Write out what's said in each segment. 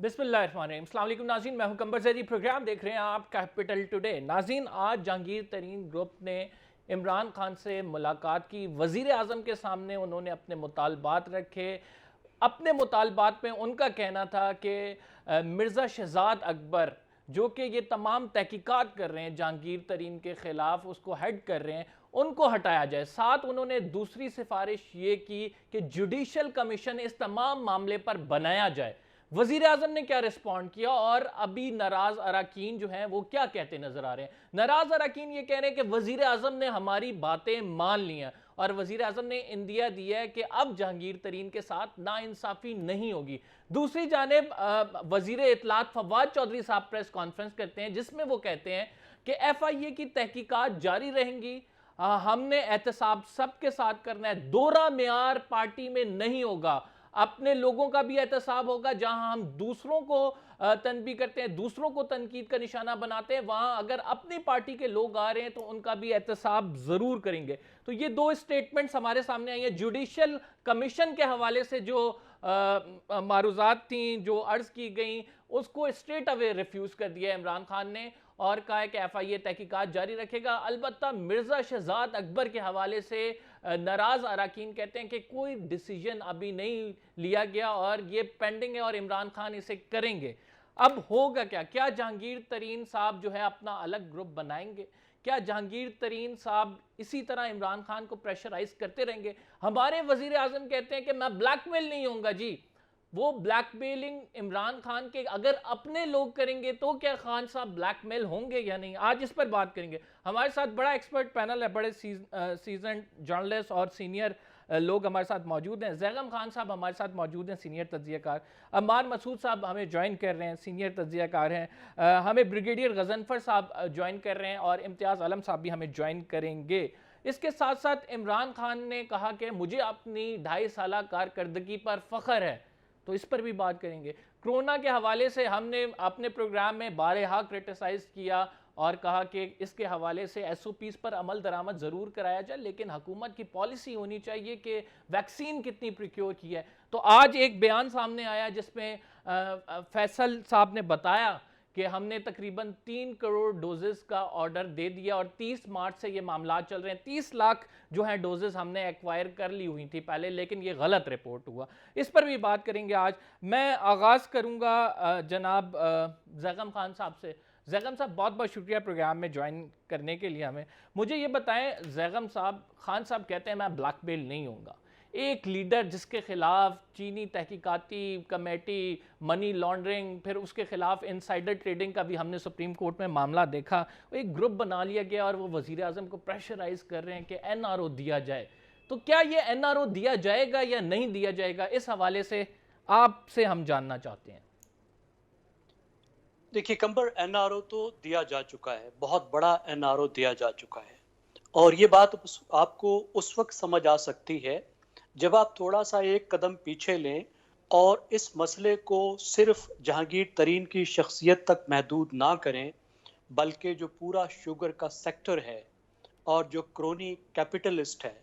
बिस्मिल्लाहिर्रहमानिर्रहीम। अस्सलाम वालेकुम नाज़रीन, मैं हूं कंबर ज़ैदी। प्रोग्राम देख रहे हैं आप कैपिटल टुडे। नाज़रीन, आज जहांगीर तरीन ग्रुप ने इमरान खान से मुलाकात की। वज़ीर आज़म के सामने उन्होंने अपने मुतालबात रखे। अपने मुतालबात में उनका कहना था कि मिर्ज़ा शहजाद अकबर जो कि ये तमाम तहकीकात कर रहे हैं जहांगीर तरीन के ख़िलाफ़, उसको हेड कर रहे हैं, उनको हटाया जाए। साथ उन्होंने दूसरी सिफारिश ये की कि जुडिशल कमीशन इस तमाम मामले पर बनाया जाए। वजीर आजम ने क्या रिस्पॉन्ड किया और अभी नाराज अरकान जो हैं वो क्या कहते नजर आ रहे हैं? नाराज अरकान ये कह रहे हैं कि वजीर आजम ने हमारी बातें मान ली हैं और वजीर आजम ने इंदिया दिया है कि अब जहांगीर तरीन के साथ नाइंसाफी नहीं होगी। दूसरी जानेब वजीर इत्तलात फवाद चौधरी साहब प्रेस कॉन्फ्रेंस करते हैं जिसमें वो कहते हैं कि FIA की तहकीकात जारी रहेंगी। हमने एहतसाब सबके साथ करना है, दोहरा मेयार पार्टी में नहीं होगा। अपने लोगों का भी एहतसाब होगा, जहां हम दूसरों को तनबीह करते हैं, दूसरों को तनकीद का निशाना बनाते हैं, वहां अगर अपनी पार्टी के लोग आ रहे हैं तो उनका भी एहतसाब जरूर करेंगे। तो ये दो स्टेटमेंट्स हमारे सामने आई हैं। जुडिशल कमीशन के हवाले से जो मारूजात थी, जो अर्ज की गई, उसको स्ट्रेट अवे रिफ्यूज कर दिया इमरान खान ने और कहा है कि FIA तहकीकात जारी रखेगा। अलबत्ता मिर्जा शहजाद अकबर के हवाले से नाराज अरकान कहते हैं कि कोई डिसीजन अभी नहीं लिया गया और ये पेंडिंग है और इमरान खान इसे करेंगे। अब होगा क्या? क्या जहांगीर तरीन साहब जो है अपना अलग ग्रुप बनाएंगे? क्या जहांगीर तरीन साहब इसी तरह इमरान खान को प्रेशराइज करते रहेंगे? हमारे वजीर आजम कहते हैं कि मैं ब्लैकमेल नहीं होऊंगा जी। वो ब्लैकमेलिंग इमरान खान के अगर अपने लोग करेंगे तो क्या खान साहब ब्लैकमेल होंगे या नहीं? आज इस पर बात करेंगे। हमारे साथ बड़ा एक्सपर्ट पैनल है, बड़े सीजन जर्नलिस्ट और सीनियर लोग हमारे साथ मौजूद हैं। जैगम खान साहब हमारे साथ मौजूद हैं, सीनियर तज्जियाकार। अम्मार मसूद साहब हमें ज्वाइन कर रहे हैं, सीनियर तज्जियाकार हैं। हमें ब्रिगेडियर गजनफर साहब ज्वाइन कर रहे हैं और इम्तियाज़ आलम साहब भी हमें ज्वाइन करेंगे। इसके साथ साथ इमरान खान ने कहा कि मुझे अपनी 2.5 साल कारकर्दगी पर फख्र है, तो इस पर भी बात करेंगे। कोरोना के हवाले से हमने अपने प्रोग्राम में बारहा क्रिटिसाइज किया और कहा कि इसके हवाले से SOPs पर अमल दरामद ज़रूर कराया जाए, लेकिन हुकूमत की पॉलिसी होनी चाहिए कि वैक्सीन कितनी प्रिक्योर की है। तो आज एक बयान सामने आया जिसमें फैसल साहब ने बताया कि हमने तकरीबन 3 करोड़ डोजेस का ऑर्डर दे दिया और 30 मार्च से ये मामला चल रहे हैं। 30 लाख जो है डोजेस हमने एक्वायर कर ली हुई थी पहले, लेकिन ये गलत रिपोर्ट हुआ। इस पर भी बात करेंगे आज। मैं आगाज़ करूंगा जनाब जैगम खान साहब से। जैगम साहब, बहुत बहुत शुक्रिया प्रोग्राम में ज्वाइन करने के लिए। हमें मुझे ये बताएं जैगम साहब, खान साहब कहते हैं मैं ब्लैकमेल नहीं होऊंगा। एक लीडर जिसके खिलाफ चीनी तहकीकाती कमेटी, मनी लॉन्ड्रिंग, फिर उसके खिलाफ इनसाइडर ट्रेडिंग का भी हमने सुप्रीम कोर्ट में मामला देखा, एक ग्रुप बना लिया गया और वो वजीर आजम को प्रेशराइज कर रहे हैं कि NRO दिया जाए। तो क्या ये NRO दिया जाएगा या नहीं दिया जाएगा? इस हवाले से आपसे हम जानना चाहते हैं। देखिए कंबर, NRO तो दिया जा चुका है, बहुत बड़ा NRO दिया जा चुका है और ये बात आपको उस वक्त समझ आ सकती है जब आप थोड़ा सा एक कदम पीछे लें और इस मसले को सिर्फ जहांगीर तरीन की शख्सियत तक महदूद ना करें, बल्कि जो पूरा शुगर का सेक्टर है और जो क्रोनी कैपिटलिस्ट है,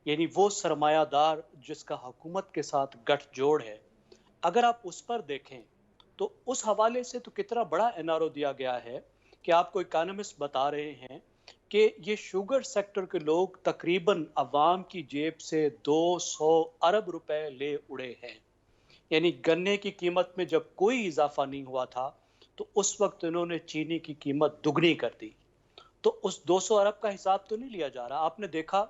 यानी वो सरमायादार जिसका हुकूमत के साथ गठजोड़ है, अगर आप उस पर देखें तो उस हवाले से तो कितना बड़ा NRO दिया गया है कि आपको इकोनॉमिस्ट बता रहे हैं कि ये शुगर सेक्टर के लोग तकरीबन अवाम की जेब से 200 अरब रुपए ले उड़े हैं। यानी गन्ने की कीमत में जब कोई इजाफा नहीं हुआ था तो उस वक्त इन्होंने चीनी की कीमत दुगनी कर दी। तो उस 200 अरब का हिसाब तो नहीं लिया जा रहा। आपने देखा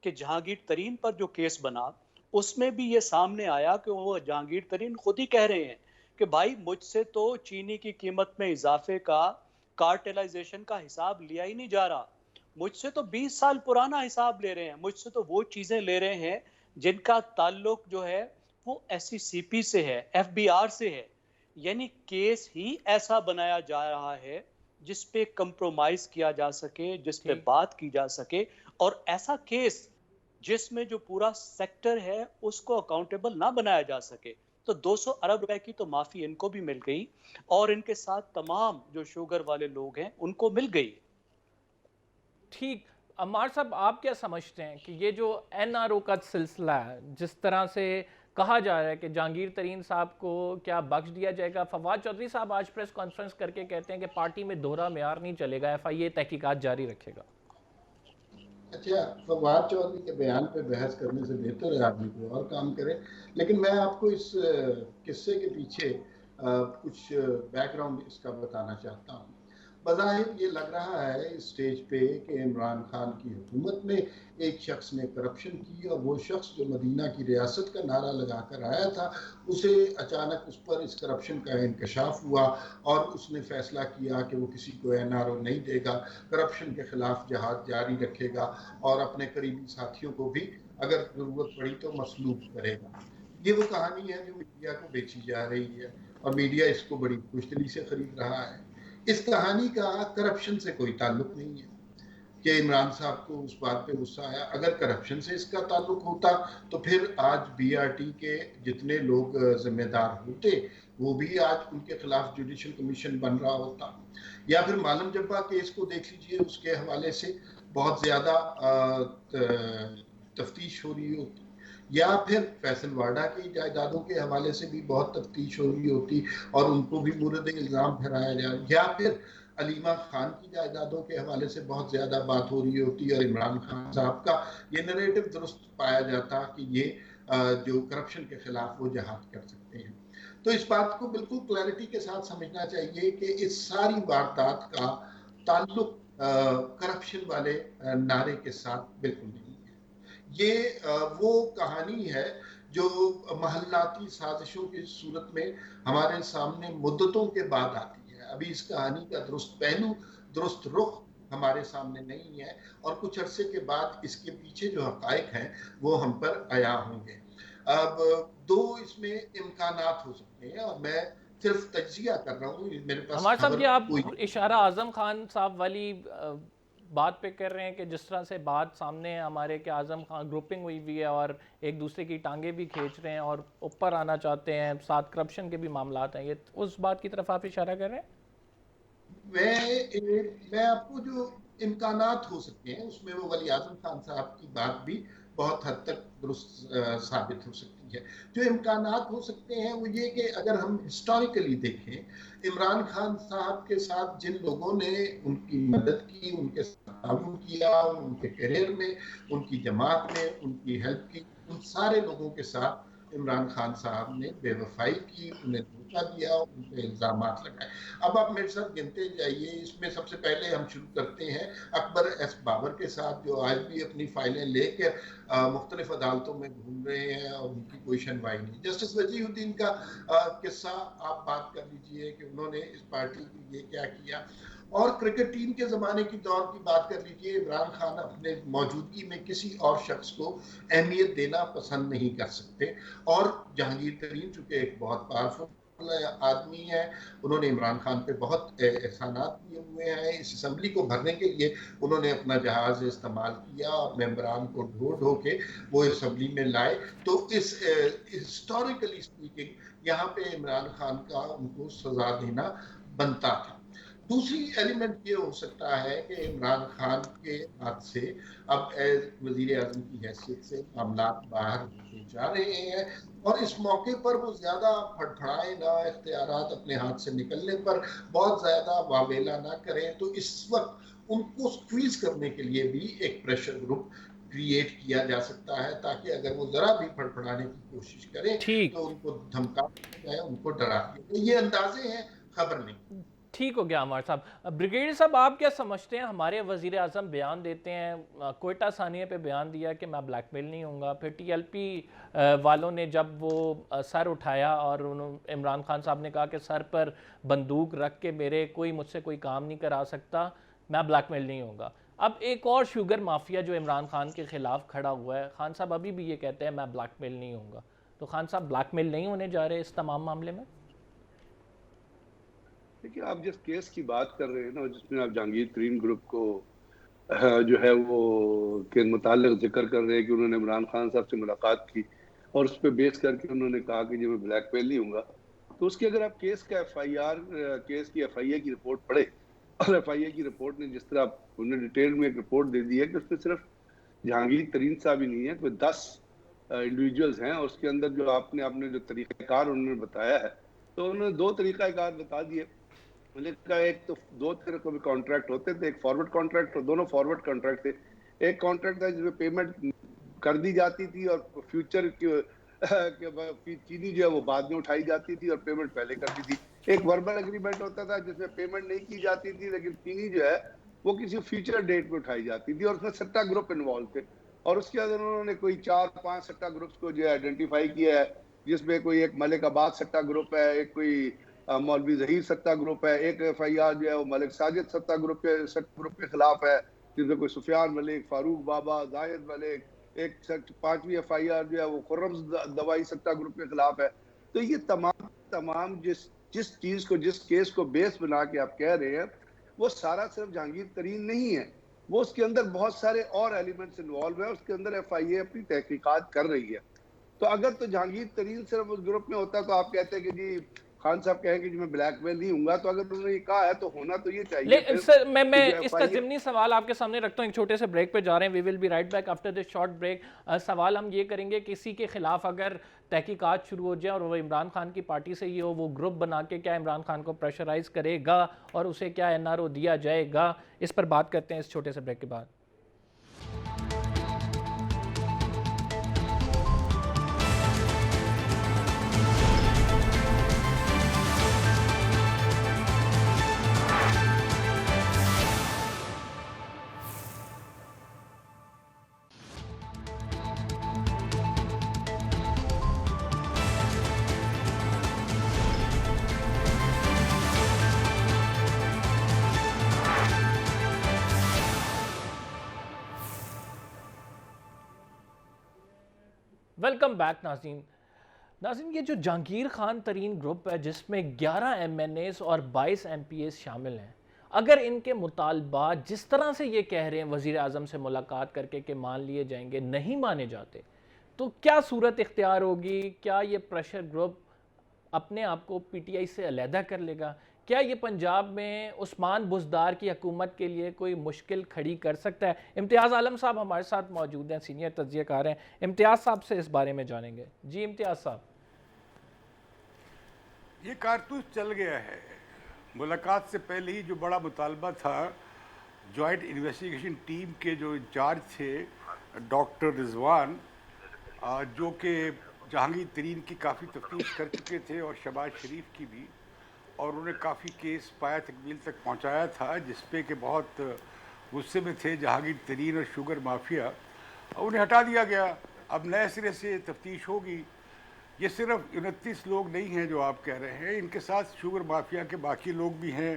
कि जहांगीर तरीन पर जो केस बना उसमें भी ये सामने आया कि वो जहांगीर तरीन खुद ही कह रहे हैं कि भाई मुझसे तो चीनी की कीमत में इजाफे का, कार्टेलाइजेशन का हिसाब लिया ही नहीं जा रहा। मुझसे तो 20 साल पुराना हिसाब ले रहे हैं, मुझसे तो वो चीजें ले रहे हैं जिनका ताल्लुक जो है वो SECP से है, FBR से है। यानी केस ही ऐसा बनाया जा रहा है जिस पे कंप्रोमाइज किया जा सके, जिस पे बात की जा सके, और ऐसा केस जिसमें जो पूरा सेक्टर है उसको अकाउंटेबल ना बनाया जा सके। तो 200 अरब रुपए की तो माफी इनको भी मिल गई और इनके साथ तमाम जो शुगर वाले लोग हैं उनको मिल गई। ठीक। अम्मार साहब, आप क्या समझते हैं कि ये जो NRO का सिलसिला है, जिस तरह से कहा जा रहा है कि जहांगीर तरीन साहब को क्या बख्श दिया जाएगा। फवाद चौधरी साहब आज प्रेस कॉन्फ्रेंस करके कहते हैं कि पार्टी में दोहरा मेयार नहीं चलेगा, FIA तहकीकात जारी रखेगा। अच्छा, फवाद चौधरी के बयान पे बहस करने से बेहतर है आदमी कोई और काम करे। लेकिन मैं आपको इस किस्से के पीछे कुछ बैकग्राउंड इसका बताना चाहता हूँ। बज़ाहिर ये लग रहा है इस स्टेज पे कि इमरान खान की हुकूमत में एक शख्स ने करप्शन की, और वो शख्स जो मदीना की रियासत का नारा लगा कर आया था, उसे अचानक उस पर इस करप्शन का इंकशाफ हुआ और उसने फैसला किया कि वो किसी को NRO नहीं देगा, करप्शन के खिलाफ जहाद जारी रखेगा और अपने करीबी साथियों को भी अगर जरूरत पड़ी तो मसलूब करेगा। ये वो कहानी है जो मीडिया को बेची जा रही है और मीडिया इसको बड़ी खुशदिली से खरीद रहा है। इस कहानी का करप्शन से कोई ताल्लुक नहीं है कि इमरान साहब को उस बात पे गुस्सा आया। अगर करप्शन से इसका ताल्लुक होता तो फिर आज BRT के जितने लोग जिम्मेदार होते वो भी आज उनके खिलाफ जुडिशल कमीशन बन रहा होता। या फिर मालम जब्बा केस को देख लीजिए, उसके हवाले से बहुत ज्यादा तफ्तीश हो रही होती, या फिर फैसल वाडा की जायदादों के हवाले से भी बहुत तफ्तीश हो रही होती और उनको भी मुर्द इल्ज़ाम ठहराया जा, या फिर अलीमा खान की जायदादों के हवाले से बहुत ज्यादा बात हो रही होती और इमरान खान साहब का ये नरेटिव दुरुस्त पाया जाता कि ये जो करप्शन के खिलाफ वो जहाद कर सकते हैं। तो इस बात को बिल्कुल क्लैरिटी के साथ समझना चाहिए कि इस सारी वारदात का ताल्लुक करप्शन वाले नारे के साथ बिल्कुल नहीं है। ये वो कहानी है जो महल्लाती साजिशों की सूरत में हमारे सामने मुद्दतों के बाद आती है। अभी इस कहानी का दुरुस्त पहलू, दुरुस्त रुख हमारे सामने नहीं है और कुछ अरसे के बाद इसके पीछे जो हकायक हैं वो हम पर आया होंगे। अब दो इसमें इम्कानात हो सकते हैं और मैं सिर्फ तज्जिया कर रहा हूँ, मेरे पास हमारे साहब जी, आप कोई इशारा आजम खान साहब वाली बात पे कर रहे हैं कि जिस तरह से बात सामने है हमारे कि आजम खान ग्रुपिंग हुई है और एक दूसरे की टांगे भी खींच रहे हैं और ऊपर आना चाहते हैं, साथ करप्शन के भी मामलात हैं, ये उस बात की तरफ आप इशारा कर रहे हैं? मैं आपको जो इम्कानात हो सकते हैं उसमें वो वली आजम खान साहब की बात भी बहुत हद तक दुरुस्त साबित हो सकती है। जो इम्कानात हो सकते हैं वो ये कि अगर हम हिस्टोरिकली देखें, इमरान खान साहब के साथ जिन लोगों ने उनकी मदद की, उनके साथ ताउन किया, उनके करियर में, उनकी जमात में उनकी हेल्प की, उन सारे लोगों के साथ इमरान खान साहब ने बेवफाई की, उन्हें धोखा दिया, उन पर इल्जाम लगाए। अब आप मेरे साथ गिनते जाइए। इसमें सबसे पहले हम शुरू करते हैं अकबर एस बाबर के साथ, जो आज भी अपनी फाइलें लेकर मुख्तलिफ अदालतों में घूम रहे हैं और उनकी कोई सुनवाई नहीं। जस्टिस वजीहुद्दीन का किस्सा आप बात कर लीजिए कि उन्होंने इस पार्टी के लिए क्या किया। और क्रिकेट टीम के ज़माने की दौर की बात कर लीजिए, इमरान खान अपने मौजूदगी में किसी और शख्स को अहमियत देना पसंद नहीं कर सकते। और जहांगीर तरीन चूँकि एक बहुत पावरफुल आदमी है, उन्होंने इमरान खान पे बहुत एहसानात किए हुए हैं। इस असम्बली को भरने के लिए उन्होंने अपना जहाज़ इस्तेमाल किया और मेंबरान को ढो ढो के वो असम्बली में लाए। तो इस हिस्टोरिकली स्पीकिंग यहाँ पे इमरान खान का उनको सजा देना बनता था। दूसरी एलिमेंट ये हो सकता है कि इमरान खान के हाथ से अब वजीर आजम की हैसियत से मामला बाहर होते जा रहे हैं और इस मौके पर वो ज्यादा फड़फड़ाए ना, इख्तियारात अपने हाथ से निकलने पर बहुत ज्यादा वावेला ना करें। तो इस वक्त उनको स्क्वीज करने के लिए भी एक प्रेशर ग्रुप क्रिएट किया जा सकता है, ताकि अगर वो जरा भी फड़फड़ाने की कोशिश करें ठीक तो उनको धमका दिया जाए, उनको डरा दिया। तो ये अंदाजे हैं, खबर नहीं। ठीक हो गया हमारे साहब। ब्रिगेडियर साहब, आप क्या समझते हैं? हमारे वजीर आजम बयान देते हैं, कोयटा सानिया पे बयान दिया कि मैं ब्लैकमेल नहीं होऊंगा। फिर TLP वालों ने जब वो सर उठाया और उन्होंने इमरान खान साहब ने कहा कि सर पर बंदूक रख के मेरे कोई मुझसे कोई काम नहीं करा सकता, मैं ब्लैकमेल नहीं होऊंगा। अब एक और शुगर माफिया जो इमरान खान के खिलाफ खड़ा हुआ है, खान साहब अभी भी ये कहते हैं मैं ब्लैकमेल नहीं होऊंगा। तो खान साहब ब्लैकमेल नहीं होने जा रहे इस तमाम मामले में? देखिए, आप जिस केस की बात कर रहे हैं ना, जिसमें आप जहांगीर तरीन ग्रुप को जो है वो के मुताल्लिक जिक्र कर रहे हैं कि उन्होंने इमरान खान साहब से मुलाकात की और उस पर बेस करके उन्होंने कहा कि जी मैं ब्लैकमेल नहीं हूँगा, तो उसकी अगर आप केस का केस की FIA की रिपोर्ट पढ़े, और FIA की रिपोर्ट ने जिस तरह उन्होंने डिटेल में एक रिपोर्ट दे दी है कि उसमें सिर्फ जहांगीर तरीन साहब ही नहीं है, कोई 10 इंडिविजुअल्स हैं, और उसके अंदर जो आपने जो तरीक़ाकार उन्होंने बताया है, तो उन्होंने 2 तरीक़ाकार बता दिए। मैंने कहा एक तो 2 तरह के कॉन्ट्रैक्ट होते थे, एक फॉरवर्ड कॉन्ट्रैक्ट, और दोनों फॉरवर्ड कॉन्ट्रैक्ट थे। एक कॉन्ट्रैक्ट था जिसमें पेमेंट कर दी जाती थी और फ्यूचर की चीनी जो है वो बाद में उठाई जाती थी और पेमेंट पहले कर दी थी। एक वर्बल एग्रीमेंट होता था जिसमें पेमेंट नहीं की जाती थी, लेकिन चीनी जो है वो किसी फ्यूचर डेट पे उठाई जाती थी, और उसमें सट्टा ग्रुप इन्वॉल्व थे। और उसके अंदर उन्होंने कोई 4-5 सट्टा ग्रुप्स को जो है आइडेंटिफाई किया है, जिसमें कोई एक मलिक अब्बास सट्टा ग्रुप है, एक कोई मौलवी ज़हीर सट्टा ग्रुप है, एक एफआईआर जो है वो मलिक साजिद सट्टा ग्रुप के खिलाफ है, जिसमें कोई सुफियान मलिक, फारूक बाबा, जाहिद मलिक, एक 5वीं एफआईआर जो है वो खुर्रम दवाई सट्टा ग्रुप के खिलाफ है। तो ये तमाम जिस चीज को, जिस केस को बेस बना के आप कह रहे हैं, वो सारा सिर्फ जहांगीर तरीन नहीं है, वो उसके अंदर बहुत सारे और एलिमेंट्स इन्वॉल्व है। उसके अंदर एफआईए अपनी तहकीकात कर रही है। तो अगर तो जहांगीर तरीन सिर्फ उस ग्रुप में होता तो आप कहते हैं कि जी खान साहब कहेंगे कि मैं ब्लैकमेल नहीं हूंगा, तो अगर उन्होंने ये कहा है तो होना तो ये चाहिए। सर मैं इसका ज़िमनी सवाल आपके सामने रखता हूँ, एक छोटे से ब्रेक पे जा रहे हैं, we will be right back after this short break. सवाल हम ये करेंगे, किसी के खिलाफ अगर तहकीकात शुरू हो जाए और वो इमरान खान की पार्टी से ही हो, वो ग्रुप बना के क्या इमरान खान को प्रेशराइज करेगा और उसे क्या एनआरओ दिया जाएगा? इस पर बात करते हैं इस छोटे से ब्रेक के बाद। वेलकम बैक नाज़रीन, ये जो जहांगीर खान तरीन ग्रुप है जिसमें 11 MNAs और 22 MPAs शामिल हैं, अगर इनके मुतालबात जिस तरह से ये कह रहे हैं वज़ीर आज़म से मुलाकात करके कि मान लिए जाएंगे, नहीं माने जाते, तो क्या सूरत इख्तियार होगी? क्या ये प्रेशर ग्रुप अपने आप को PTI से अलहदा कर लेगा? क्या ये पंजाब में उस्मान बुज़दार की हुकूमत के लिए कोई मुश्किल खड़ी कर सकता है? इम्तियाज़ आलम साहब हमारे साथ मौजूद हैं, सीनियर तज्ज़ियाकार हैं। इम्तियाज़ साहब से इस बारे में जानेंगे। जी इम्तियाज़ साहब। ये कारतूस चल गया है। मुलाकात से पहले ही जो बड़ा मुतालबा था, जॉइंट इन्वेस्टिगेशन टीम के जो इंचार्ज थे डॉक्टर रिजवान, जो कि जहांगीर तरीन की काफ़ी तफ्तीश कर चुके थे और शहबाज शरीफ की भी, और उन्होंने काफ़ी केस पाया तकमील तक पहुंचाया था, जिसपे कि बहुत गुस्से में थे जहांगीर तरीन और शुगर माफिया। उन्हें हटा दिया गया। अब नए सिरे से तफ्तीश होगी। ये सिर्फ 29 लोग नहीं हैं जो आप कह रहे हैं, इनके साथ शुगर माफिया के बाकी लोग भी हैं,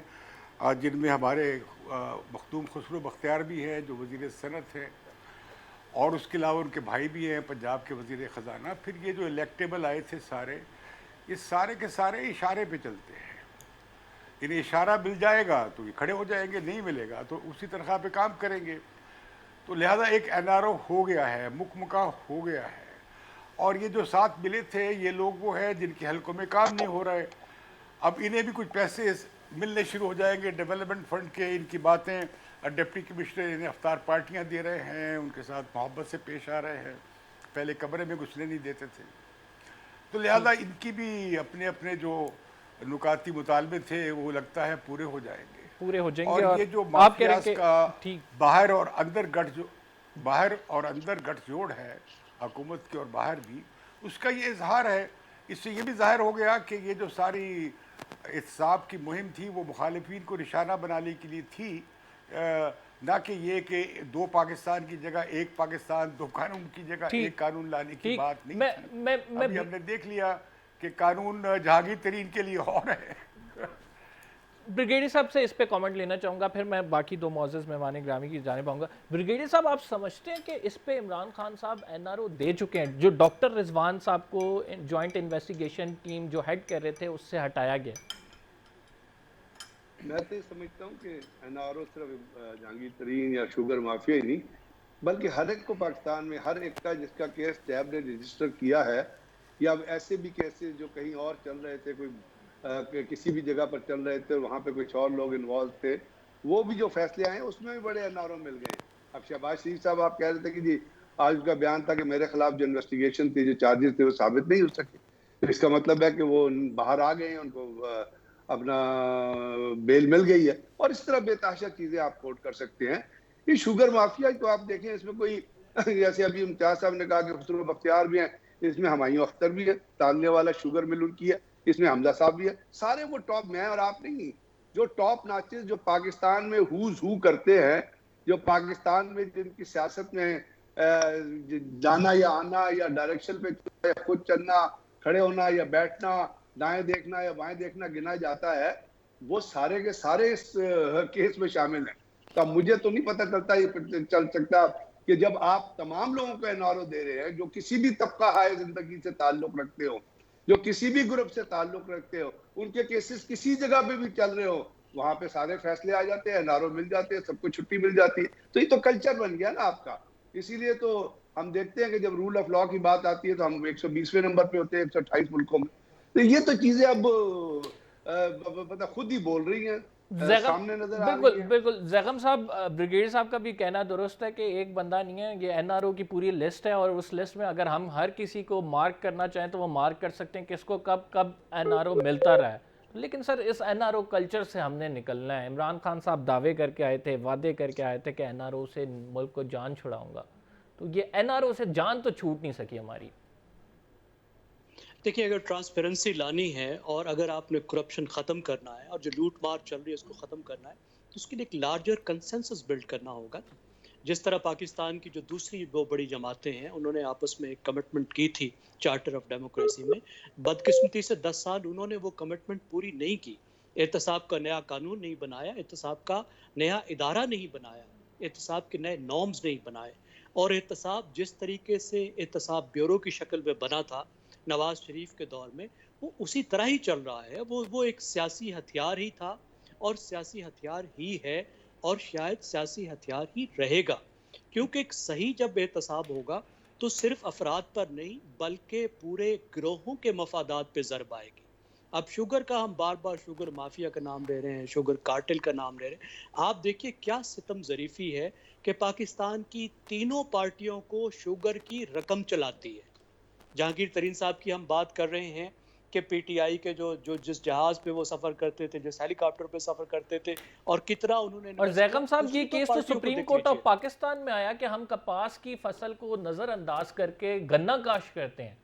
जिनमें हमारे मखदूम खुसरो बख्तियार भी हैं जो वज़ीर सनत हैं, और उसके अलावा उनके भाई भी हैं पंजाब के वज़ीर ख़जाना। फिर ये जो इलेक्टेबल आए थे सारे, ये सारे के सारे इशारे पे चलते हैं। इन्हें इशारा मिल जाएगा तो ये खड़े हो जाएंगे, नहीं मिलेगा तो उसी तरह पे काम करेंगे। तो लिहाजा एक NRO हो गया है, मुकमुका हो गया है। और ये जो साथ मिले थे ये लोग वो हैं जिनके हलकों में काम नहीं हो रहा है। अब इन्हें भी कुछ पैसे मिलने शुरू हो जाएंगे डेवलपमेंट फंड के। इनकी बातें डिप्टी कमिश्नर इन्हें अफ्तार पार्टियाँ दे रहे हैं, उनके साथ मोहब्बत से पेश आ रहे हैं, पहले कमरे में घुसने नहीं देते थे। तो लिहाजा इनकी भी अपने अपने जो नुकाती मुतालबे थे वो लगता है पूरे हो जाएंगे। और ये जो माफियाज का बाहर और अंदर गठजोड़ है हुकूमत के और बाहर भी, उसका ये इजहार है। इससे ये भी जाहिर हो गया कि ये जो सारी एहतसाब की मुहिम थी वो मुखालिफिन को निशाना बनाने के लिए थी, ना कि ये कि 2 पाकिस्तान की जगह 1 पाकिस्तान, 2 कानून की जगह 1 कानून लाने की बात नहीं थी। अभी हमने देख लिया कि कानून जहांगीर तरीन के लिए और है। ब्रिगेडियर साहब से इस पे कमेंट लेना चाहूँगा, फिर मैं बाकी 2 मौजूद मेहमान ग्रामी की जाने पाऊँगा। ब्रिगेडियर साहब, आप समझते हैं कि इस पे इमरान खान साहब NRO दे चुके हैं? जो डॉक्टर रिजवान साहब को जॉइंट इन्वेस्टिगेशन टीम जो हेड कर रहे थे उससे हटाया गया। मैं तो समझता हूँ कि NRO सिर्फ जहांगीर तरीन या शुगर माफिया ही नहीं, बल्कि हर एक को पाकिस्तान में, हर एक का जिसका केस टैब ने रजिस्टर किया है, या ऐसे भी केसेस जो कहीं और चल रहे थे, कोई किसी भी जगह पर चल रहे थे, वहाँ पे कुछ और लोग इन्वॉल्व थे, वो भी जो फैसले आए उसमें भी बड़े NRO मिल गए। अब शहबाज शरीफ साहब आप कह रहे थे कि जी आज उसका बयान था कि मेरे खिलाफ जो इन्वेस्टिगेशन थी, जो चार्जेस थे, वो साबित नहीं हो सके। तो इसका मतलब है कि वो बाहर आ गए हैं, उनको अपना बेल मिल गई है। और इस तरह बेतहाशा चीजें आप कोट कर सकते हैं। ये शुगर माफिया तो आप देखें, इसमें कोई जैसे अभी इम्तियाज साहब ने कहा कि खुसरो बख्तियार भी हैं, इसमें हुमायूं अख्तर भी है, तालने वाला शुगर मिल उनकी है, इसमें हमजा साहब भी है। सारे वो टॉप, मैं और आप नहीं, जो टॉप नाचिस जो पाकिस्तान में हुज हू करते हैं, जो पाकिस्तान में जिनकी सियासत में जाना या आना या डायरेक्शन पे खुद चलना, खड़े होना या बैठना, दाएं देखना या बाएं देखना गिना जाता है, वो सारे के सारे इस केस में शामिल हैं। तो मुझे तो नहीं पता चलता, ये चल सकता कि जब आप तमाम लोगों को एनआरओ दे रहे हैं, जो किसी भी तबका हाय जिंदगी से ताल्लुक रखते हो, जो किसी भी ग्रुप से ताल्लुक रखते हो, उनके केसेस किसी जगह पे भी चल रहे हो, वहां पे सारे फैसले आ जाते हैं, एनआरओ मिल जाते हैं, सबको छुट्टी मिल जाती है। तो ये तो कल्चर बन गया ना आपका। इसीलिए तो हम देखते हैं कि जब रूल ऑफ लॉ की बात आती है तो हम 120वें नंबर पे होते हैं 128 मुल्कों में। तो ये तो चीजें अब पता खुद ही बोल रही हैं, सामने नजर आ बिल्कुल रही है। बिल्कुल जैगम साहब, ब्रिगेडियर साहब का भी कहना दुरुस्त है कि एक बंदा नहीं है, ये एनआरओ की पूरी लिस्ट है, और उस लिस्ट में अगर हम हर किसी को मार्क करना चाहें तो वो मार्क कर सकते हैं किसको कब कब एनआरओ मिलता रहा है। लेकिन सर, इस एनआरओ कल्चर से हमने निकलना है। इमरान खान साहब दावे करके आए थे, वादे करके आए थे कि एनआरओ से मुल्क को जान छुड़ाऊंगा, तो ये एनआरओ से जान तो छूट नहीं सकी हमारी। देखिए, अगर ट्रांसपेरेंसी लानी है और अगर आपने करप्शन ख़त्म करना है और जो लूट मार चल रही है उसको ख़त्म करना है, तो उसके लिए एक लार्जर कंसेंसस बिल्ड करना होगा। जिस तरह पाकिस्तान की जो दूसरी दो बड़ी जमातें हैं, उन्होंने आपस में एक कमिटमेंट की थी चार्टर ऑफ डेमोक्रेसी में, बदकिस्मती से 10 साल उन्होंने वो कमिटमेंट पूरी नहीं की। एहतसाब का नया कानून नहीं बनाया, एहतसाब का नया इदारा नहीं बनाया, एहतसाब के नए नॉर्म्स नहीं बनाए, और एहतसाब जिस तरीके से एहतसाब ब्यूरो की शक्ल में बना था नवाज शरीफ के दौर में, वो उसी तरह ही चल रहा है। वो एक सियासी हथियार ही था और सियासी हथियार ही है और शायद सियासी हथियार ही रहेगा, क्योंकि एक सही जब एहतसाब होगा तो सिर्फ अफराद पर नहीं बल्कि पूरे गिरोहों के मफादात पे ज़रब आएगी। अब शुगर का हम बार बार शुगर माफिया का नाम ले रहे हैं, शुगर कार्टेल का नाम ले रहे हैं। आप देखिए क्या सितम ज़रीफ़ी है कि पाकिस्तान की तीनों पार्टियों को शुगर की रकम चलाती है। जहांगीर तरीन साहब की हम बात कर रहे हैं कि पीटीआई के जो जिस जहाज पे वो सफर करते थे, जिस हेलीकॉप्टर पे सफर करते थे, और कितना उन्होंने और जैकम साहब, ये दूसरी तो केस तो पार्टियों को सुप्रीम देख कोर्ट ऑफ लीजिए। पाकिस्तान में आया कि हम कपास की फसल को नजरअंदाज करके गन्ना काश्त करते हैं।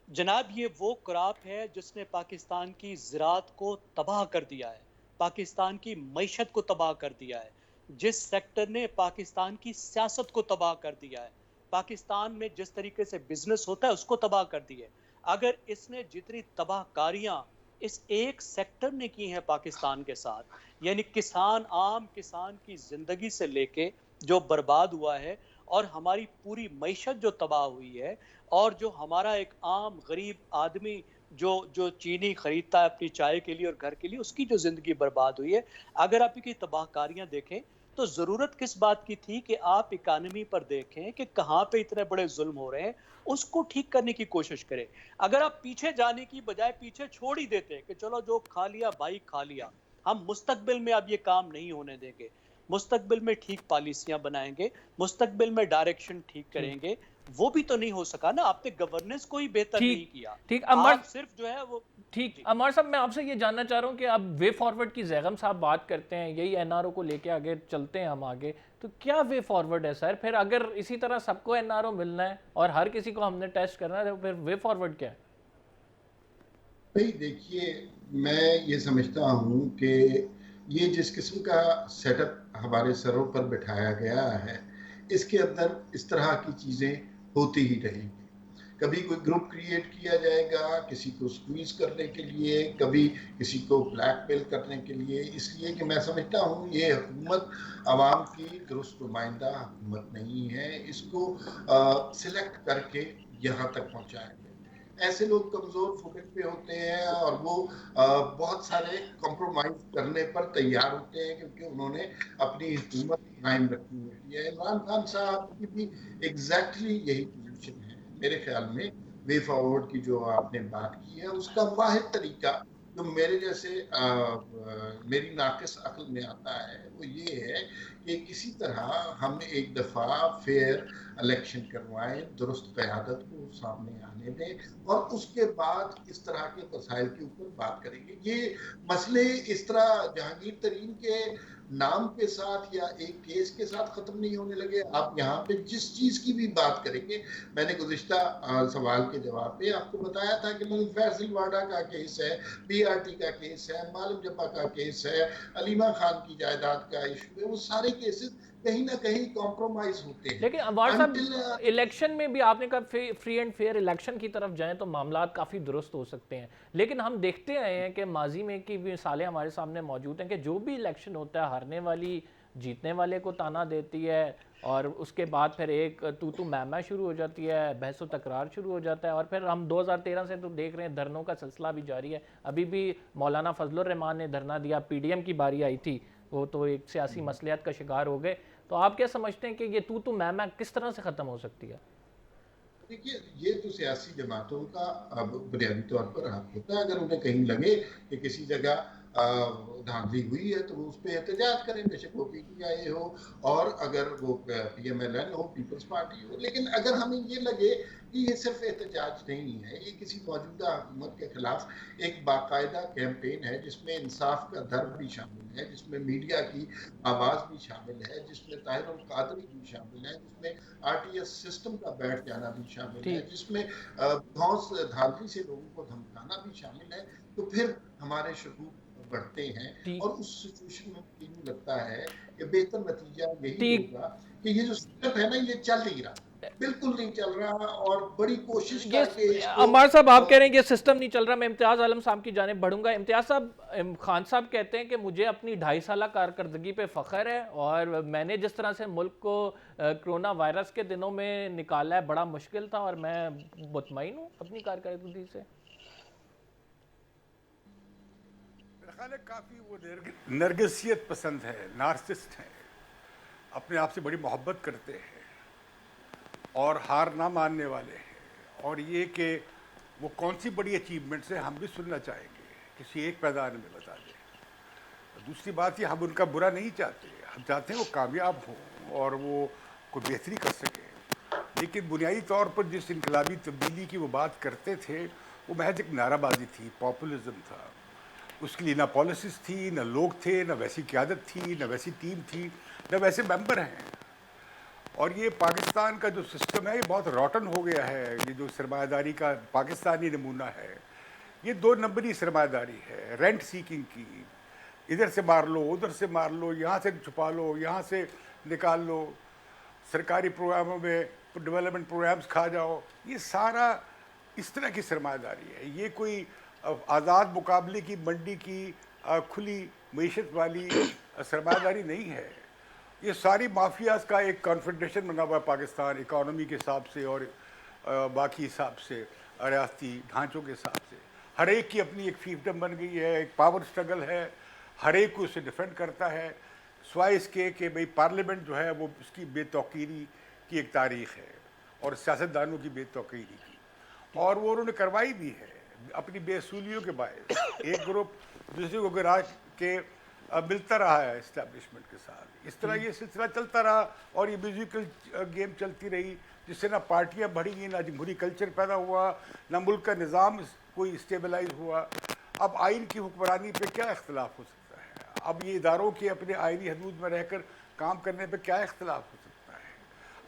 जनाब, ये वो क्रॉप है जिसने पाकिस्तान की ज़राअत को तबाह कर दिया है, पाकिस्तान की मईशत को तबाह कर दिया है, जिस सेक्टर ने पाकिस्तान की सियासत को तबाह कर दिया है, पाकिस्तान में जिस तरीके से बिजनेस होता है उसको तबाह कर दी है। अगर इसने जितनी तबाहकारियां इस एक सेक्टर ने की हैं पाकिस्तान के साथ, यानी किसान, आम किसान की जिंदगी से लेके जो बर्बाद हुआ है, और हमारी पूरी मईशत जो तबाह हुई है, और जो हमारा एक आम गरीब आदमी जो जो चीनी खरीदता है अपनी चाय के लिए और घर के लिए, उसकी जो जिंदगी बर्बाद हुई है, अगर आप की तबाहकारियां देखें तो ज़रूरत किस बात की थी कि आप इकानमी पर देखें कि कहाँ पे इतने बड़े जुल्म हो रहे हैं, उसको ठीक करने की कोशिश करें। अगर आप पीछे जाने की बजाय पीछे छोड़ ही देते कि चलो जो खा लिया भाई खा लिया, हम मुस्तकबिल में अब ये काम नहीं होने देंगे, मुस्तकबिल में ठीक पॉलिसियां बनाएंगे, मुस्तकबिल में डायरेक्शन ठीक करेंगे, वो भी तो नहीं हो सका ना। आपने गवर्नेंस को ही बेहतर नहीं किया, ठीक आप सिर्फ जो है वो। ठीक अमर साहब, मैं आपसे ये जानना चाह रहा हूँ कि अब वे फॉरवर्ड की जैगम साहब बात करते हैं, यही एनआरओ को लेके आगे चलते हैं हम आगे, तो क्या वे फॉरवर्ड है सर? फिर अगर इसी तरह सबको एनआरओ मिलना है और हर किसी को हमने टेस्ट करना है, तो फिर वे फॉरवर्ड क्या है? भाई देखिए, मैं ये समझता हूँ कि ये जिस किस्म का सेटअप हमारे सरों पर बिठाया गया है, इसके अंदर इस तरह की चीज़ें होती ही रहेंगी। कभी कोई ग्रुप क्रिएट किया जाएगा किसी को स्क्वीज करने के लिए, कभी किसी को ब्लैकमेल करने के लिए, इसलिए कि मैं समझता हूँ ये हुकूमत आवाम की दुरुस्त नुमाइंदा हुकूमत नहीं है, इसको सिलेक्ट करके यहाँ तक पहुँचाया गया। ऐसे लोग कमज़ोर फुटिंग पे होते हैं और वो बहुत सारे कॉम्प्रोमाइज़ करने पर तैयार होते हैं, क्योंकि उन्होंने अपनी हुकूमत कायम रखनी होती है। इमरान खान साहब की भी एग्जैक्टली यही पोजीशन है मेरे ख्याल में। वे फॉरवर्ड की जो आपने बात की है, उसका वाहिद तरीका जो मेरे जैसे मेरी नाकिस अक्ल में आता है, वो ये है कि किसी तरह हम एक दफ़ा फेयर इलेक्शन करवाएं, दुरुस्त क़यादत को सामने आने दें और उसके बाद इस तरह के मसाइल के ऊपर बात करेंगे। ये मसले इस तरह जहांगीर तरीन के नाम के साथ या एक केस के साथ ख़त्म नहीं होने लगे। आप यहाँ पे जिस चीज़ की भी बात करेंगे, मैंने गुज़िश्ता सवाल के जवाब में आपको बताया था कि मतलब फैसल वाडा का केस है, बीआरटी का केस है, मालम जब्बा का केस है, अलीमा खान की जायदाद का इशू है, वो सारे केसेस कहीं ना कहीं कॉम्प्रोमाइज होते हैं लेकिन अनवार अनटिल साहब, इलेक्शन में भी आपने कहा फ्री एंड फेयर इलेक्शन की तरफ जाएं तो मामला काफ़ी दुरुस्त हो सकते हैं, लेकिन हम देखते आए हैं कि माजी में की मिसालें हमारे सामने मौजूद हैं कि जो भी इलेक्शन होता है हारने वाली जीतने वाले को ताना देती है और उसके बाद फिर एक तू मैमा शुरू हो जाती है, बहस व तकरार शुरू हो जाता है और फिर हम 2013 से तो देख रहे हैं धरनों का सिलसिला भी जारी है। अभी भी मौलाना फजलुर रहमान ने धरना दिया, पीडीएम की बारी आई थी, वो तो एक सियासी मसलियत का शिकार हो गए। तो आप क्या समझते हैं कि ये तू मैं किस तरह से ख़त्म हो सकती है? देखिए, ये तो सियासी जमातों का अब बुनियादी तौर पर हक होता है। अगर उन्हें कहीं लगे कि किसी जगह धांधली हुई है तो वो उस पर एहतजाज करें, बेशक वो पीटीआई हो और अगर वो पीएमएलएन हो, पीपल्स पार्टी हो। लेकिन अगर हमें ये लगे कि ये सिर्फ एहतजाज नहीं है, ये किसी मौजूदा हुकूमत के खिलाफ एक बाकायदा कैंपेन है जिसमें इंसाफ का दर्द भी शामिल है, जिसमें मीडिया की आवाज़ भी शामिल है, जिसमें ताहिर अल कादरी भी शामिल है, जिसमें आरटीएस सिस्टम का बैठ जाना भी शामिल है, जिसमें धौंस धांधली से लोगों को धमकाना भी शामिल है, तो फिर हमारे शकूक बढ़ते हैं और उस सिचुएशन में मुझे नहीं लगता है कि बेहतर नतीजा यही होगा कि ये जो सिस्टम है ना, ये चल नहीं रहा, बिल्कुल नहीं चल रहा और बड़ी कोशिश करके इसको अमर साहब आप कह रहे हैं ये सिस्टम नहीं चल रहा। मैं इम्तियाज़ आलम साहब की जानिब बढ़ूंगा। इम्तियाज़ साहब, खान साहब कहते हैं कि मुझे अपनी 2.5 साल कारकर्दगी पे फ़ख्र है और मैंने जिस तरह से मुल्क को कोरोना वायरस के दिनों में निकाला है बड़ा मुश्किल था और मैं मुतमईन हूँ अपनी कारकर्दगी से। काफ़ी वो नरगिसियत पसंद है, नार्सिस्ट हैं, अपने आप से बड़ी मोहब्बत करते हैं और हार ना मानने वाले हैं। और ये कि वो कौन सी बड़ी अचीवमेंट्स है हम भी सुनना चाहेंगे, किसी एक पैदान में बता दें। दूसरी बात ये हम उनका बुरा नहीं चाहते, हम चाहते हैं वो कामयाब हों और वो कोई बेहतरी कर सकें। लेकिन बुनियादी तौर पर जिस इनकलाबी तब्दीली की वो बात करते थे वो महज एक नाराबाजी थी, पॉपुलिज्म था। उसके लिए ना पॉलिसीज थी, ना लोग थे, ना वैसी क़यादत थी, ना वैसी टीम थी, ना वैसे मेंबर हैं। और ये पाकिस्तान का जो सिस्टम है ये बहुत रॉटन हो गया है। ये जो सरमायादारी का पाकिस्तानी नमूना है ये 2 नंबरी सरमायादारी है, रेंट सीकिंग की, इधर से मार लो, उधर से मार लो, यहाँ से छुपा लो, यहाँ से निकाल लो, सरकारी प्रोग्रामों में डेवलपमेंट प्रोग्राम्स खा जाओ। ये सारा इस तरह की सरमायादारी है। ये कोई आज़ाद मुकाबले की मंडी की खुली मीशत वाली सरमायादारी नहीं है। ये सारी माफियाज का एक कॉन्फेडरेशन बना हुआ है पाकिस्तान, इकोनॉमी के हिसाब से और बाकी हिसाब से, रियासती ढांचों के हिसाब से। हर एक की अपनी एक फीफडम बन गई है, एक पावर स्ट्रगल है, हर एक को उसे डिफेंड करता है, सिवाय इसके कि भाई पार्लियामेंट जो है वो उसकी बेतौकीरी की एक तारीख है और सियासतदानों की बेतौकीरी की, और वो उन्होंने करवाई भी है अपनी बेसूलियों के बायस। एक ग्रुप दूसरे को गिरा के मिलता रहा है इस्टेब्लिशमेंट के साथ। इस तरह ये सिलसिला चलता रहा और ये म्यूजिकल गेम चलती रही, जिससे ना पार्टियां बढ़ी, ना जमहूरी कल्चर पैदा हुआ, ना मुल्क का निज़ाम कोई स्टेबलाइज हुआ। अब आइन की हुक्मरानी पे क्या इख्तलाफ हो सकता है? अब ये इदारों के अपने आइनी हदूद में रहकर काम करने पे क्या इख्तलाफ हो सकता है?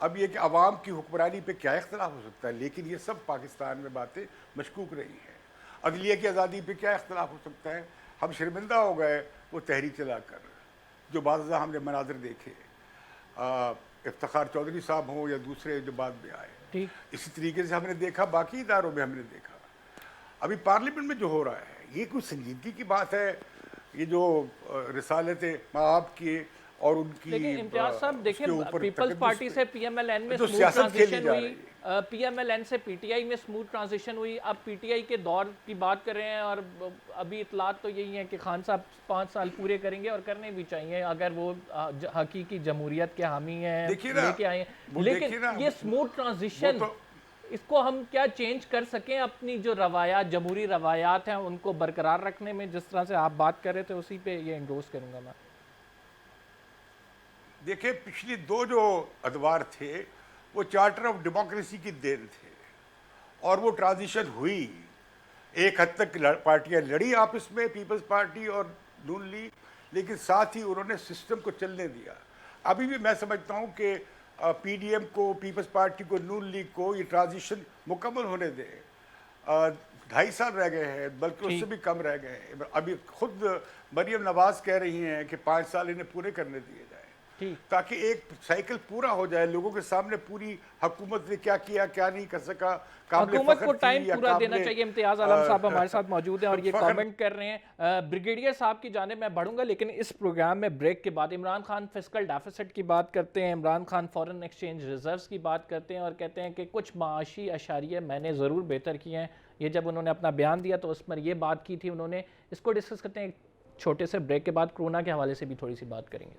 अब ये कि अवाम की हुक्मरानी पे क्या इख्तलाफ हो सकता है? लेकिन ये सब पाकिस्तान में बातें मशकूक रही हैं। अदलिया की आज़ादी पे क्या इख्तलाफ हो सकता है? हम शर्मिंदा हो गए वो तहरीक चलाकर, जो बाज़ हमने मनाजर देखे, इफ्तिखार चौधरी साहब हों या दूसरे जो बाद में आए, इसी तरीके से हमने देखा, बाकी इदारों में हमने देखा। अभी पार्लियामेंट में जो हो रहा है ये कुछ संजीदगी की बात है। ये जो रिसालत माब की और उनकी, लेकिन इम्तियाज साहब देखिए, पीपल्स पार्टी से पीएमएलएन में स्मूथ ट्रांजिशन हुई, पीएमएलएन से पीटीआई में स्मूथ ट्रांजिशन हुई, अब पीटीआई के दौर की बात कर रहे हैं और अभी इतलात तो यही है कि खान साहब 5 साल पूरे करेंगे और करने भी चाहिए अगर वो हकीकी जमहूरियत के हामी हैं, लेके आए हैं। लेकिन ये स्मूथ ट्रांजिशन, इसको हम क्या चेंज कर सकें अपनी जो रवायात, जमहूरी रवायात हैं उनको बरकरार रखने में? जिस तरह से आप बात कर रहे थे उसी पे ये एंडोर्स करूंगा मैं। देखिए, पिछली दो जो अदवार थे वो चार्टर ऑफ डेमोक्रेसी की देन थे, और वो ट्रांजिशन हुई। एक हद तक पार्टियां लड़ी आपस में, पीपल्स पार्टी और नून लीग, लेकिन साथ ही उन्होंने सिस्टम को चलने दिया। अभी भी मैं समझता हूं कि पीडीएम को, पीपल्स पार्टी को, नून लीग को ये ट्रांजिशन मुकम्मल होने दें। 2.5 साल रह गए हैं, बल्कि उससे भी कम रह गए हैं। अभी खुद मरियम नवाज कह रही हैं कि 5 साल इन्हें पूरे करने दिए जाए, ताकि एक साइकिल पूरा हो जाए, लोगों के सामने पूरी हुकूमत ने क्या किया, क्या नहीं कर सका। हुकूमत को टाइम पूरा देना चाहिए। इम्तियाज आलम साहब हमारे साथ मौजूद हैं और ये कमेंट कर रहे हैं। ब्रिगेडियर साहब की जानिब मैं बढ़ूंगा, लेकिन इस प्रोग्राम में ब्रेक के बाद इमरान खान फिस्कल डेफिसिट की बात करते हैं, Imran Khan foreign exchange reserves की बात करते हैं और कहते हैं कि कुछ माशी अशारिये मैंने ज़रूर बेहतर किए हैं। ये जब उन्होंने अपना बयान दिया तो उस पर ये बात की थी उन्होंने। इसको डिस्कस करते हैं एक छोटे से ब्रेक के बाद। कोरोना के हवाले से भी थोड़ी सी बात करेंगे।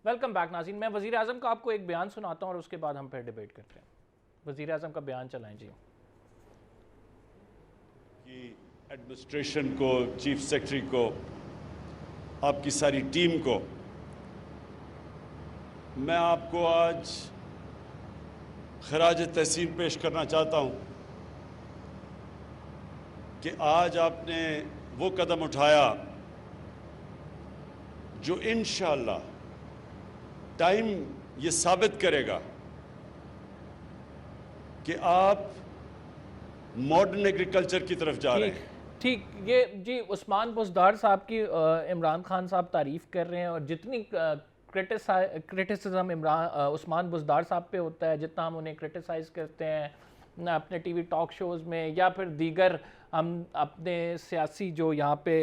वेलकम बैक नाज़रीन। मैं वज़ीर आज़म का आपको एक बयान सुनाता हूँ और उसके बाद हम फिर डिबेट करते हैं। वज़ीर आज़म का बयान चलाएं जी। कि एडमिनिस्ट्रेशन को, चीफ सेक्रेटरी को, आपकी सारी टीम को मैं आपको आज खराज तहसीन पेश करना चाहता हूँ कि आज आपने वो कदम उठाया जो इंशाअल्लाह टाइम ये साबित करेगा कि आप मॉडर्न एग्रीकल्चर की तरफ जा रहे हैं। ठीक, ये जी उस्मान बुज़दार साहब की इमरान खान साहब तारीफ़ कर रहे हैं और जितनी क्रिटिसिज्म उस्मान बुज़दार साहब पे होता है, जितना हम उन्हें क्रिटिसाइज़ करते हैं अपने टीवी टॉक शोज़ में या फिर दीगर हम अपने सियासी जो यहाँ पे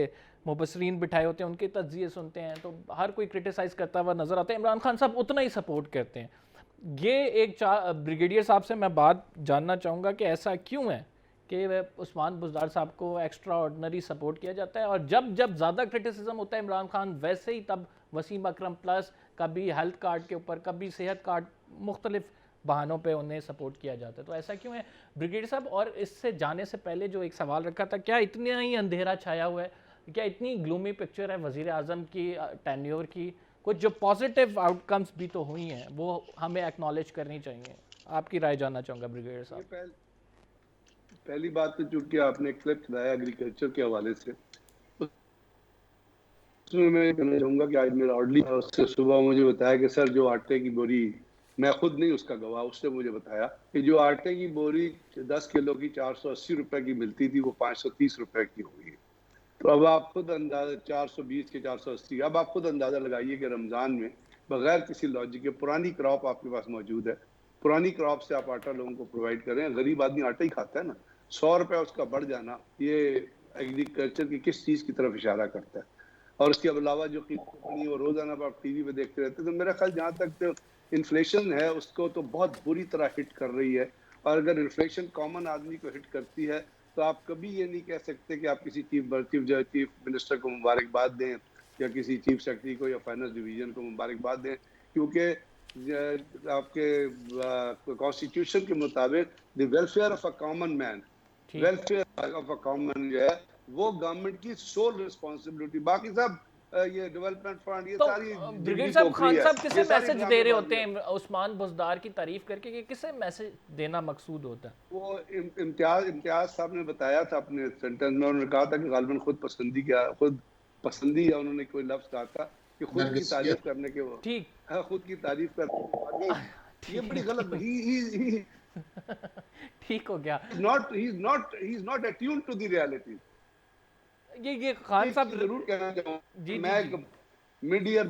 मुबसरीन बिठाए होते हैं उनके तज्ज़िये सुनते हैं तो हर कोई क्रिटिसाइज़ करता हुआ नज़र आता है। इमरान खान साहब उतना ही सपोर्ट करते हैं। ये एक ब्रिगेडियर साहब से मैं बात जानना चाहूँगा कि ऐसा क्यों है कि उस्मान बुज़दार साहब को एक्स्ट्रा ऑर्डनरी सपोर्ट किया जाता है और जब जब ज़्यादा क्रिटिसिज्म होता है इमरान खान वैसे ही तब वसीम अकरम प्लस, कभी हेल्थ कार्ड के ऊपर, कभी सेहत कार्ड, मुख्तलिफ बहानों पे उन्हें सपोर्ट किया जाता है। तो ऐसा क्यों है ब्रिगेडियर साहब? और इससे जाने से पहले जो एक सवाल रखा था, क्या इतना ही अंधेरा छाया हुआ है, क्या इतनी ग्लूमी पिक्चर है वज़ीर आज़म की टेन्योर की? कुछ जो पॉजिटिव आउटकम्स भी तो हुई हैं वो हमें एक्नॉलेज करनी चाहिए। आपकी राय जानना चाहूँगा ब्रिगेडियर साहब। पहली बात तो चूंकि आपने क्लिप चलाया एग्रीकल्चर के हवाले से, उसमें मैं कहना चाहूँगा कि आज मेरा ऑर्डली उससे सुबह मुझे बताया कि सर जो आटे की बोरी, मैं खुद नहीं उसका गवाह, उसने मुझे बताया कि जो आटे की बोरी 10 किलो की 480 रुपए की मिलती थी वो 530 रुपए की हो गई। तो अब आप खुद अंदाजा 420 के 480, अब आप खुद अंदाजा लगाइए कि रमज़ान में बगैर किसी लॉजिक के पुरानी क्रॉप आपके पास मौजूद है, पुरानी क्रॉप से आप आटा लोगों को प्रोवाइड कर रहे हैं। गरीब आदमी आटा ही खाता है ना, 100 रुपये उसका बढ़ जाना ये एग्रीकल्चर की किस चीज़ की तरफ इशारा करता है? और उसके अलावा जो कीमत वो रोज़ाना आप टीवी पे देखते रहते हैं, तो मेरा ख्याल जहाँ तक तो इन्फ्लेशन है उसको तो बहुत बुरी तरह हिट कर रही है। और अगर इन्फ्लेशन कॉमन आदमी को हिट करती है तो आप कभी ये नहीं कह सकते कि आप किसी चीफ मिनिस्टर को मुबारकबाद दें या किसी चीफ सेक्रेटरी को या फाइनेंस डिवीजन को मुबारकबाद दें, क्योंकि आपके कॉन्स्टिट्यूशन के मुताबिक the welfare of a common man, welfare of a common जो है वो गवर्नमेंट की सोल रिस्पॉन्सिबिलिटी। बाकी सब ये डेवलपमेंट फंड ये तो सारी ब्रिगेडियर साहब, खान साहब किसे मैसेज दे रहे होते हैं उस्मान बुज़दार की तारीफ करके कि किसे मैसेज देना मकसूद होता है? वो इम्तियाज साहब ने बताया था अपने सेंटेंस में, उन्होंने कहा था कि गालिबन खुद पसंदी या उन्होंने कोई लफ्ज कहा था कि खुद की तारीफ करने के वो ठीक है, खुद की तारीफ करने ये बड़ी गलत ही ठीक हो गया। he is not attuned to the reality। ये खान साहब जरूर कहना चाहूँगा, मैं mid year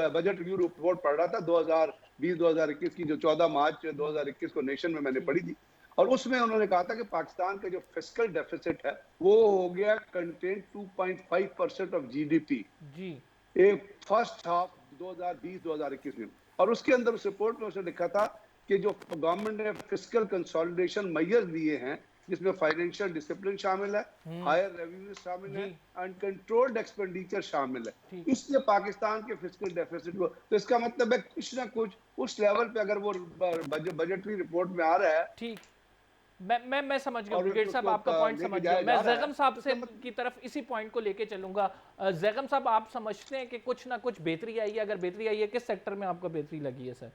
budget review report पढ़ रहा था 2020-2021 की, जो 14 मार्च 2021 को नेशन में मैंने पढ़ी थी। और उसमें उन्होंने कहा था कि पाकिस्तान का जो फिस्कल डेफिसिट है वो हो गया कंटेन 2.5% ऑफ जीडीपी जी एक फर्स्ट हाफ 2020-2021 में। और उसके अंदर उस रिपोर्ट में उसने लिखा था कि जो गवर्नमेंट ने फिस्कल कंसोलिडेशन मेजर्स दिए हैं, जिसमें फाइनेंशियल डिसिप्लिन शामिल है, हायर रेवेन्यू शामिल है जी एंड कंट्रोल्ड एक्सपेंडिचर शामिल है, ठीक इसलिए पाकिस्तान के फिस्कल डेफिसिट को, तो इसका मतलब है कुछ ना कुछ उस लेवल पे अगर वो बजटरी रिपोर्ट में आ रहा है ठीक। मैं समझ गया और ब्रिगेड साहब, उसको आपका पॉइंट लेके समझ गया। जाया मैं जा रहा है, जैगम साहब तो से इसका मतलब की तरफ इसी पॉइंट को लेके चलूंगा। जैगम साहब, आप समझते हैं कि कुछ ना कुछ बेहतरी आई है? अगर बेहतरी आई है, किस सेक्टर में आपको बेहतरी लगी है सर?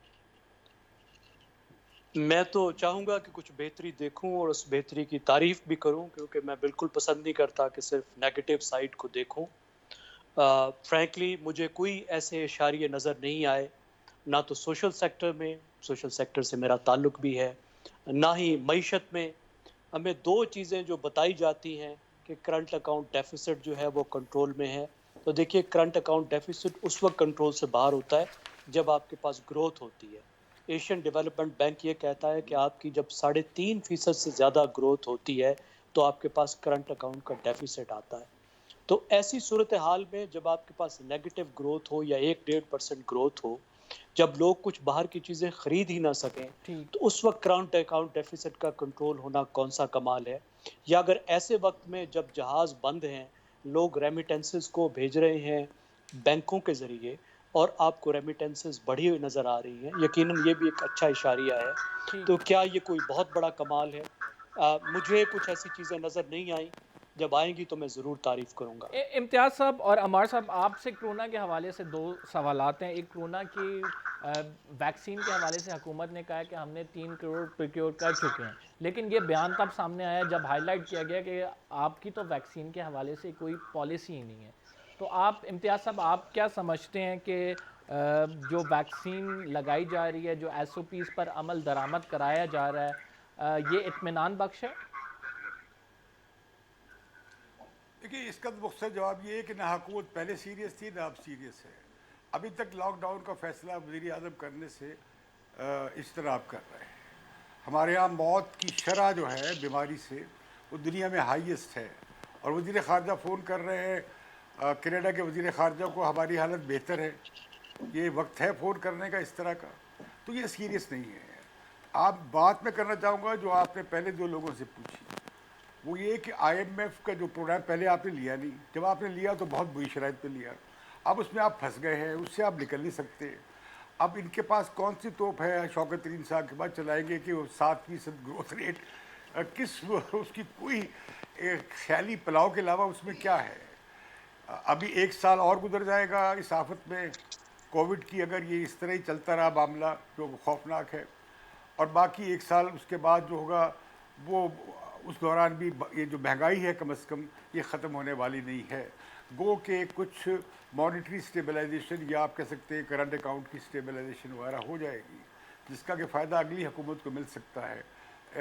मैं तो चाहूँगा कि कुछ बेहतरी देखूं और उस बेहतरी की तारीफ भी करूं, क्योंकि मैं बिल्कुल पसंद नहीं करता कि सिर्फ नेगेटिव साइड को देखूं। फ्रैंकली मुझे कोई ऐसे इशारे नज़र नहीं आए, ना तो सोशल सेक्टर में, सोशल सेक्टर से मेरा ताल्लुक भी है, ना ही मईशत में। हमें दो चीज़ें जो बताई जाती हैं कि करंट अकाउंट डेफिसिट जो है वो कंट्रोल में है। तो देखिए, करंट अकाउंट डेफिसिट उस वक्त कंट्रोल से बाहर होता है जब आपके पास ग्रोथ होती है। एशियन डेवलपमेंट बैंक ये कहता है कि आपकी जब 3.5% से ज़्यादा ग्रोथ होती है तो आपके पास करंट अकाउंट का डेफिसिट आता है। तो ऐसी सूरत हाल में जब आपके पास नेगेटिव ग्रोथ हो या 1-1.5% ग्रोथ हो, जब लोग कुछ बाहर की चीज़ें खरीद ही ना सकें, ठीक तो उस वक्त करंट अकाउंट डेफिसिट का कंट्रोल होना कौन सा कमाल है। या अगर ऐसे वक्त में जब जहाज़ बंद हैं, लोग रेमिटेंसेस को भेज रहे हैं बैंकों के ज़रिए और आपको रेमिटेंसेस बढ़ी हुई नज़र आ रही हैं, यकीनन ये भी एक अच्छा इशारिया है। ठीक। तो क्या ये कोई बहुत बड़ा कमाल है? मुझे कुछ ऐसी चीज़ें नज़र नहीं आई, जब आएंगी तो मैं ज़रूर तारीफ़ करूँगा। इम्तियाज़ साहब और अमार साहब, आपसे कोरोना के हवाले से दो सवालात हैं। एक, कोरोना की वैक्सीन के हवाले से हुकूमत ने कहा है कि हमने 3 करोड़ प्रोक्योर कर चुके हैं, लेकिन ये बयान तब सामने आया जब हाईलाइट किया गया कि आपकी तो वैक्सीन के हवाले से कोई पॉलिसी ही नहीं है। तो आप इम्तियाज़ साहब, आप क्या समझते हैं कि जो वैक्सीन लगाई जा रही है, जो SOPs पर अमल दरामद कराया जा रहा है, ये इत्मीनान बख्श है? देखिए, इसका तो मुख्तसर जवाब ये है कि ना हुकूमत पहले सीरियस थी ना अब सीरियस है। अभी तक लॉकडाउन का फैसला वज़ीर आज़म करने से इस तरह आप कर रहे हैं। हमारे यहाँ मौत की शरह जो है बीमारी से वो दुनिया में हाईएस्ट है, और वज़ीर ख़ारजा फ़ोन कर रहे हैं कनाडा के वज़ीर ख़ारजा को, हमारी हालत बेहतर है। ये वक्त है फ़ोन करने का इस तरह का, तो ये सीरियस नहीं है। आप बात मैं करना चाहूँगा जो आपने पहले दो लोगों से पूछी, वो ये कि IMF का जो प्रोग्राम पहले आपने लिया नहीं, जब आपने लिया तो बहुत बुरी शराइत पे लिया, अब उसमें आप फंस गए हैं, उससे आप निकल नहीं सकते। अब इनके पास कौन सी तोप है शौकत तरीन साहब के बाद चलाएंगे कि वो 7% ग्रोथ रेट, किस उसकी कोई ख्याली पुलाव के अलावा उसमें क्या है। अभी 1 साल और गुजर जाएगा इस आफत में कोविड की, अगर ये इस तरह ही चलता रहा मामला जो खौफनाक है, और बाकी 1 साल उसके बाद जो होगा वो उस दौरान भी ये जो महंगाई है कम से कम ये ख़त्म होने वाली नहीं है। गो के कुछ मॉनेटरी स्टेबलाइजेशन या आप कह सकते हैं करंट अकाउंट की स्टेबलाइजेशन वगैरह हो जाएगी, जिसका कि फ़ायदा अगली हुकूमत को मिल सकता है,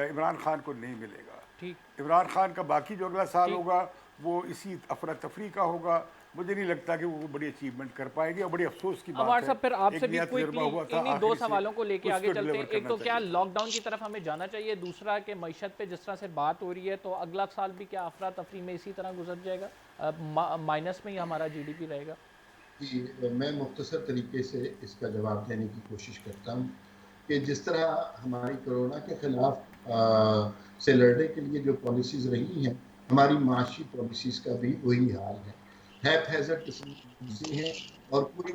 इमरान खान को नहीं मिलेगा। ठीक। इमरान खान का बाकी जो अगला साल ठीक। होगा वो इसी अफरा तफरी का होगा। मुझे नहीं लगता कि वो बड़ी अचीवमेंट कर पाएंगे, और बड़ी अफसोस की बात अमार है। साहब, फिर आपसे एक भी नया क्विकली तजुर्बा हुआ था इन्हीं दो आखिरी से, सवालों को लेके आगे उसको चलते हैं। डिलीवर एक तो करना क्या चाहिए। लॉकडाउन की तरफ हमें जाना चाहिए, दूसरा कि मईशत पे जिस तरह से बात हो रही है तो अगला साल भी क्या अफरा तफरी में इसी तरह गुजर जाएगा, माइनस में ही हमारा GDP रहेगा? जी, मैं मुख्तसर तरीके से इसका जवाब देने की कोशिश करता हूँ कि जिस तरह हमारी कोरोना के खिलाफ से लड़ने के लिए जो पॉलिसीज़ रही हैं, हमारी माशी पॉलिसीज़ का भी वही हाल है। हैज़र्ड किस्म की पॉलिसी हैं और कोई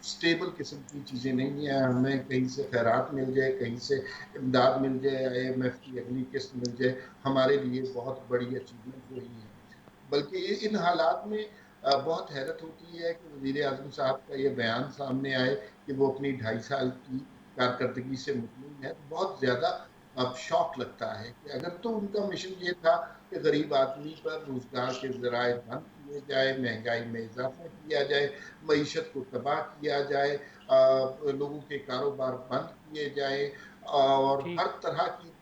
स्टेबल किस्म की चीज़ें नहीं हैं। हमें कहीं से खैरात मिल जाए, कहीं से इमदाद मिल जाए, IMF की अगली किस्त मिल जाए, हमारे लिए बहुत बड़ी अचीवमेंट रही है। बल्कि इन हालात में बहुत हैरत होती है कि वज़ीर आज़म साहब का ये बयान सामने आए कि वो अपनी 2.5 साल की कारकर्दगी से मुतमईन है। बहुत ज़्यादा अब शौक लगता है कि अगर तो उनका मिशन ये था कि गरीब आदमी पर रोज़गार के ज़राए बंद किए जाए, महंगाई में इजाफ़ा किया जाए, मईशत को तबाह किया जाए, लोगों के कारोबार बंद किए जाए और ठीक। हर तरह की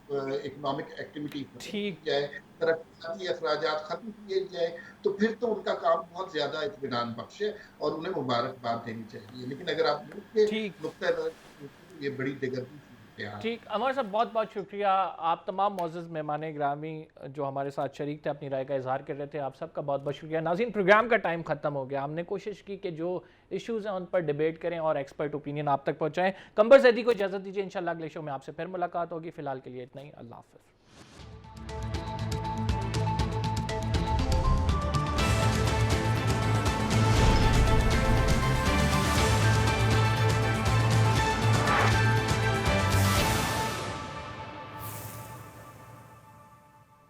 इकोनॉमिक एक्टिविटी ख़त्म ठीक। की जाए, तरक्याती अखराजात ख़त्म किए जाए, तो फिर तो उनका काम बहुत ज़्यादा इत्मीनान बख्श है और उन्हें मुबारकबाद देनी चाहिए। लेकिन अगर आप मुल्क के ठीक। नुक्ता नज़र से देखें तो ये बड़ी दिगर्दी थी। प्यार। ठीक, अमर साहब बहुत बहुत शुक्रिया। आप तमाम मोअज़्ज़ज़ मेहमान ग्रामी जो हमारे साथ शरीक थे, अपनी राय का इजहार कर रहे थे, आप सबका बहुत बहुत शुक्रिया। नाज़रीन, प्रोग्राम का टाइम ख़त्म हो गया। हमने कोशिश की कि जो इश्यूज़ हैं उन पर डिबेट करें और एक्सपर्ट ओपिनियन आप तक पहुँचाएँ। कंबर ज़ैदी को इजाज़त दीजिए, इंशाल्लाह अगले शो में आपसे फिर मुलाकात होगी। फ़िलहाल के लिए इतना ही, अल्लाह हाफ़िज़।